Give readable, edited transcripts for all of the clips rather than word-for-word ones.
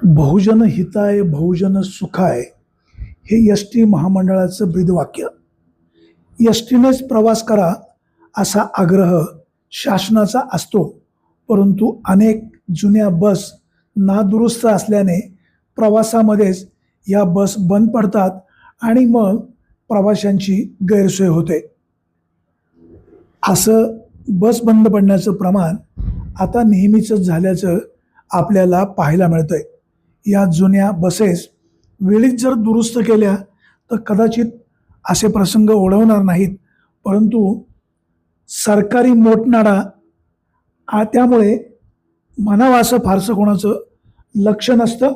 बहुजन हिताय बहुजन सुखाय हे एस.टी. महामंडळाचं ब्रीदवाक्य. एस.टीनेच प्रवास करा असा आग्रह शासनाचा असतो, परंतु अनेक जुन्या बस नादुरुस्त असल्याने प्रवासामध्येच या बस बंद पडतात आणि मग प्रवाशांची गैरसोय होते. असं बस बंद पडण्याचं प्रमाण आता नेहमीचंच झाल्याचं आपल्याला पाहायला मिळतंय. या जुन्या बसेस वेळीच जर दुरुस्त केल्या तर कदाचित असे प्रसंग ओढवणार नाहीत, परंतु सरकारी मोटनाडा त्यामुळे म्हणावं असं फारसं कोणाचं लक्ष नसतं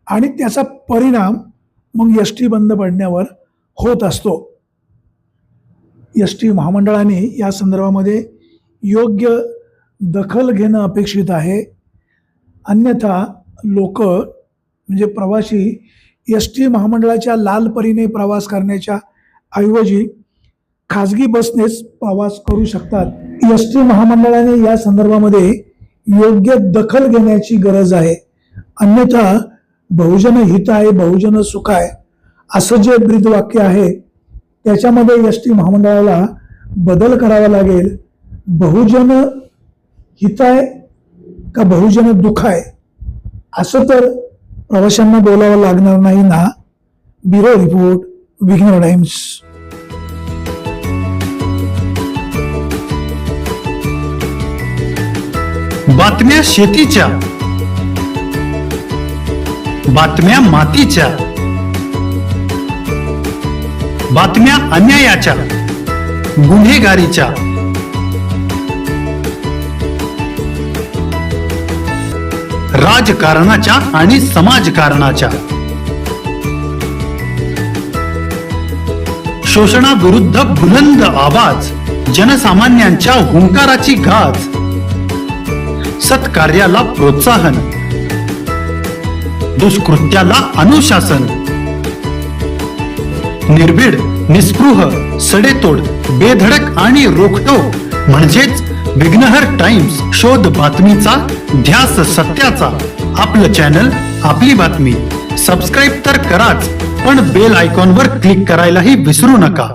आणि त्याचा परिणाम मग एस.टी. बंद पडण्यावर होत असतो. एस.टी. महामंडळाने या संदर्भामध्ये योग्य दखल घेणं अपेक्षित आहे. अन्यथा लोक म्हणजे प्रवासी एस.टी. महामंडळाच्या लाल परीने प्रवास करण्याच्या ऐवजी खाजगी बसनेच प्रवास करू शकतात. एस.टी. महामंडळाने या संदर्भामध्ये योग्य दखल घेण्याची गरज आहे. अन्यथा बहुजन हिताय बहुजन सुखाय असं जे ब्रीदवाक्य आहे त्याच्यामध्ये एस.टी. महामंडळाला बदल करावा लागेल. बहुजन हिताय का बहुजन दुखाय असं तर प्रवाशांना बोलावं लागणार नाही ना. ब्युरो रिपोर्ट, विघ्नर टाइम्स. बातम्या शेतीच्या, बातम्या मातीच्या, बातम्या अन्यायाच्या, गुन्हेगारीच्या, राजकारणाच्या आणि समाजकारणाच्या, शोषणाविरुद्ध बुलंद आवाज, जनसामान्यांच्या हुंकाराची गाज, सत्कार्याला प्रोत्साहन, दुष्कृत्याला अनुशासन, निर्भीड, निस्पृह, सडेतोड, बेधडक आणि रोखटोक म्हणजेच विघ्नहर टाइम्स. शोध बातमीचा, ध्यास सत्याचा. आपलं चॅनल, आपली बातमी. सबस्क्राईब तर कराच, पण बेल आयकॉनवर क्लिक करायलाही विसरू नका.